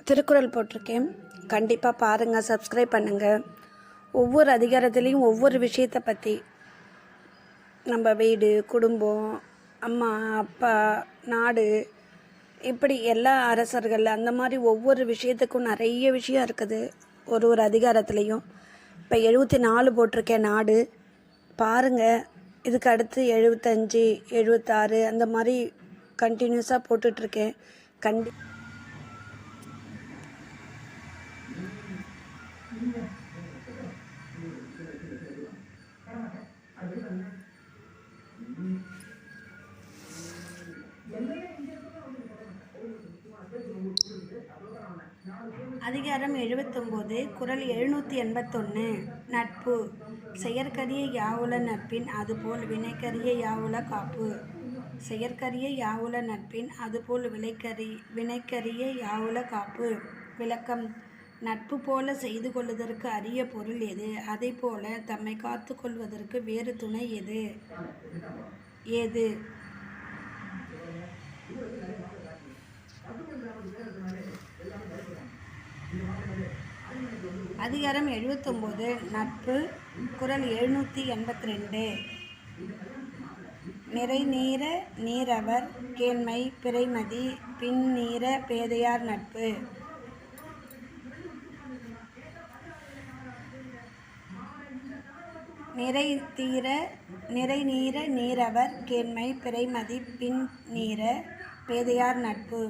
திருக்குறள் போட்டிருக்கேன். கண்டிப்பாக பாருங்கள், சப்ஸ்கிரைப் பண்ணுங்கள். ஒவ்வொரு அதிகாரத்துலேயும் ஒவ்வொரு விஷயத்தை பற்றி, நம்ம வீடு, குடும்பம், அம்மா, அப்பா, நாடு, இப்படி எல்லா அரசர்கள், அந்த மாதிரி ஒவ்வொரு விஷயத்துக்கும் நிறைய விஷயம் இருக்குது ஒரு அதிகாரத்துலேயும். இப்போ 74 போட்டிருக்கேன் நாடு. பாருங்கள். இதுக்கு அடுத்து 75, 76 அந்த மாதிரி கண்டினியூஸாக போட்டுட்ருக்கேன். அதிகாரம் 79, குறள் 781. நட்பு. செயற்கரிய யாவுல நட்பின் அதுபோல் வினைக்கரிய யாவுல காப்பு. செயற்கரிய யாவுல நட்பின் அதுபோல் வினைக்கரிய யாவுல காப்பு. விளக்கம். நட்பு போல செய்து கொள்வதற்கு அரிய பொருள் எது? அதை போல தம்மை காத்து கொள்வதற்கு வேறு துணை ஏது? அதிகாரம் 79, நட்பு. குறள் 782. நிறைநீர நீரவர் கேண்மை பிறைமதி பின்நீர பேதையார் நட்பு. நிறைநீர நீரவர் கேண்மை பிறைமதி பின்நீர பேதையார் நட்பு.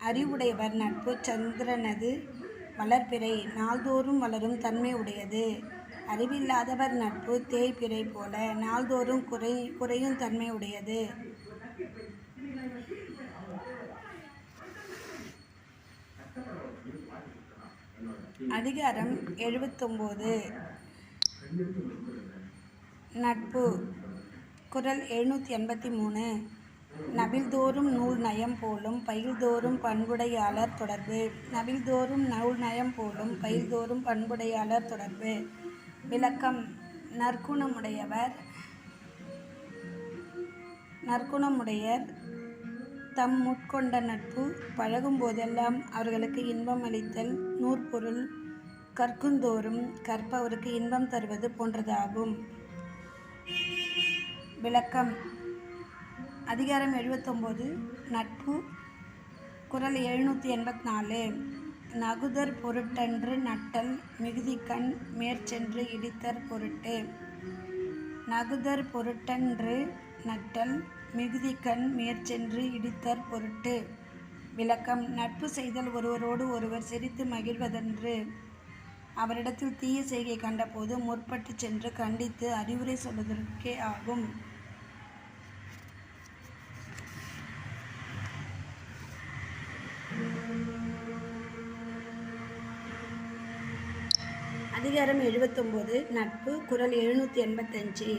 அறிவுடையவர் நட்பு சந்திரனது வளர்பிறை நாள்தோறும் வளரும் தன்மை உடையது. அறிவில்லாதவர் நட்பு தேய்பிறை போல நாள்தோறும் குறையும் தன்மை உடையது. அதிகாரம் 79, நட்பு. குறள் 783. நவில்தோறும் நூல் நயம் போலும் பயில்தோறும் பண்புடையாளர் தொடர்பு. நவில்தோறும் நூல் நயம் போலும் பயில்தோறும் பண்புடையாளர் தொடர்பு. விளக்கம். நற்குணமுடையர் தம் முட்கொண்ட நட்பு பழகும் போதெல்லாம் அவர்களுக்கு இன்பம் அளித்தல், நூற்பொருள் கற்குந்தோறும் கற்பவருக்கு இன்பம் தருவது போன்றதாகும். விளக்கம். அதிகாரம் 79, நட்பு. குறள் 784. நகுதற் பொருட்டன்று நட்டல் மிகுதிக்கண் மேற்சென்று இடித்தற் பொருட்டு. நகுதற் பொருட்டன்று நட்டல் மிகுதிக்கண் மேற்சென்று இடித்தற் பொருட்டு. விளக்கம். நட்பு செய்தல் ஒருவரோடு ஒருவர் சிரித்து மகிழ்வதன்று. அவரிடத்தில் தீய செய்கை கண்டபோது முற்பட்டு சென்று கண்டித்து அறிவுரை சொல்வதற்கே ஆகும். அதிகாரம் 79, நட்பு. குறள் 785.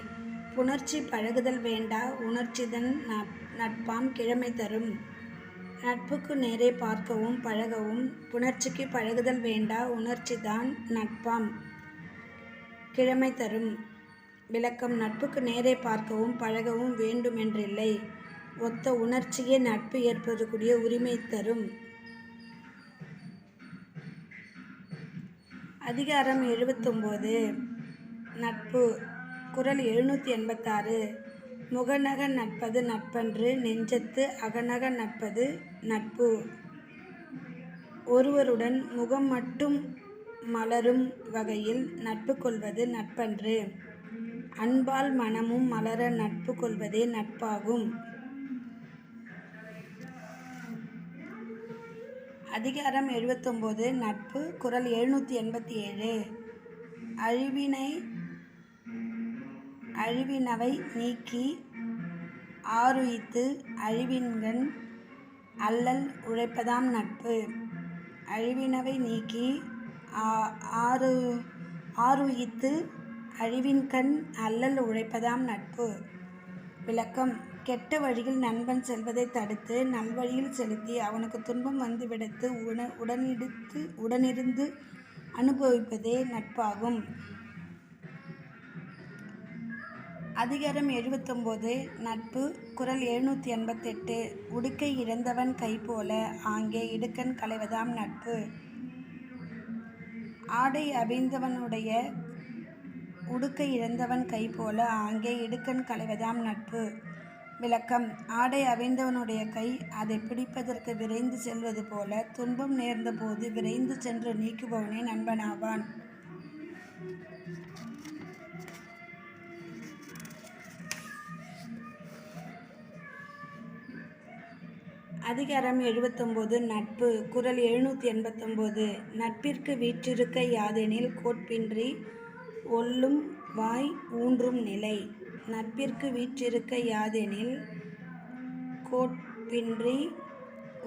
புணர்ச்சி பழகுதல் வேண்டா உணர்ச்சிதன் நட்பாம் கிழமை தரும். நட்புக்கு நேரே பார்க்கவும் பழகவும் புணர்ச்சிக்கு பழகுதல் வேண்டா உணர்ச்சிதான் நட்பாம் கிழமை தரும். விளக்கம். நட்புக்கு நேரே பார்க்கவும் பழகவும் வேண்டுமென்றில்லை. ஒத்த உணர்ச்சியே நட்பு ஏற்பதற்குரிய உரிமை தரும். அதிகாரம் 79, நட்பு. குறள் 786. முகநக நட்பது நட்பன்று நெஞ்சத்து அகநக நட்பது நட்பு. ஒருவருடன் முகம் மட்டும் மலரும் வகையில் நட்பு கொள்வது நட்பன்று. அன்பால் மனமும் மலர நட்பு கொள்வதே நட்பாகும். அதிகாரம் 79, நட்பு. குறள் 787. அழிவினவை நீக்கி ஆருயித்து அழிவின்கண் அல்லல் உழைப்பதாம் நட்பு. அழிவினவை நீக்கி ஆருயித்து அழிவின்கண் அல்லல் உழைப்பதாம் நட்பு. விளக்கம். கெட்ட வழியில் நண்பன் செல்வதை தடுத்து நல்வழியில் செலுத்தி அவனுக்கு துன்பம் வந்துவிடத்து உடனிருந்து அனுபவிப்பதே நட்பாகும். அதிகாரம் 79 நட்பு. குறள் 788. உடுக்கை இழந்தவன் கைபோல ஆங்கே இடுக்கண் களைவதாம் நட்பு. ஆடை அவிழ்ந்தவனுடைய உடுக்கை இழந்தவன் கைபோல ஆங்கே இடுக்கண் களைவதாம் நட்பு. விளக்கம். ஆடை அவிழ்ந்தவனுடைய கை அதை பிடிப்பதற்கு விரைந்து செல்வது போல துன்பம் நேர்ந்த போது விரைந்து சென்று நீக்குபவனே நண்பனாவான். அதிகாரம் 79 நட்பு. குறள் 789. நட்பிற்கு வீற்றிருக்க யாதெனில் கோட்பின்றி ஒல்லும் வாய் ஊன்றும் நிலை. நட்பிற்கு வீற்றிருக்க யாதெனில் கோட்பின்றி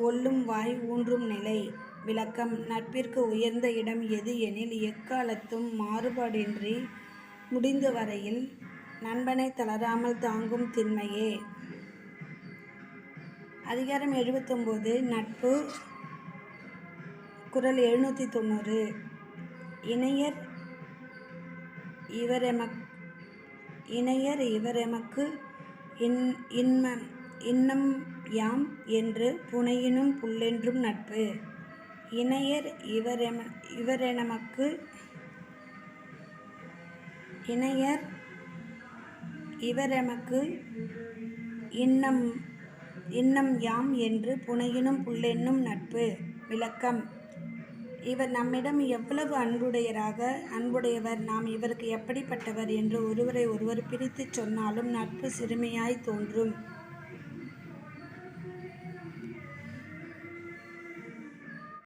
ஒல்லும் வாய் ஊன்றும் நிலை. விளக்கம். நட்பிற்கு உயர்ந்த இடம் எது எனில் எக்காலத்தும் மாறுபாடின்றி முடிந்த வரையில் நண்பனை தளராமல் தாங்கும் திண்மையே. அதிகாரம் 79 நட்பு. குறள் 790. இணையர் இவரெமக்கு இன்னம் யாம் என்று புனையினும் புல்லென்றும் நட்பு. இணையர் இவரெமக்கு இன்னம் யாம் என்று புனையினும் புல்லென்னும் நட்பு. விளக்கம். இவர் நம்மிடம் எவ்வளவு அன்புடையவர், நாம் இவருக்கு எப்படிப்பட்டவர் என்று ஒருவரை ஒருவர் பிரித்துச் சொன்னாலும் நட்பு சிறுமையாய் தோன்றும்.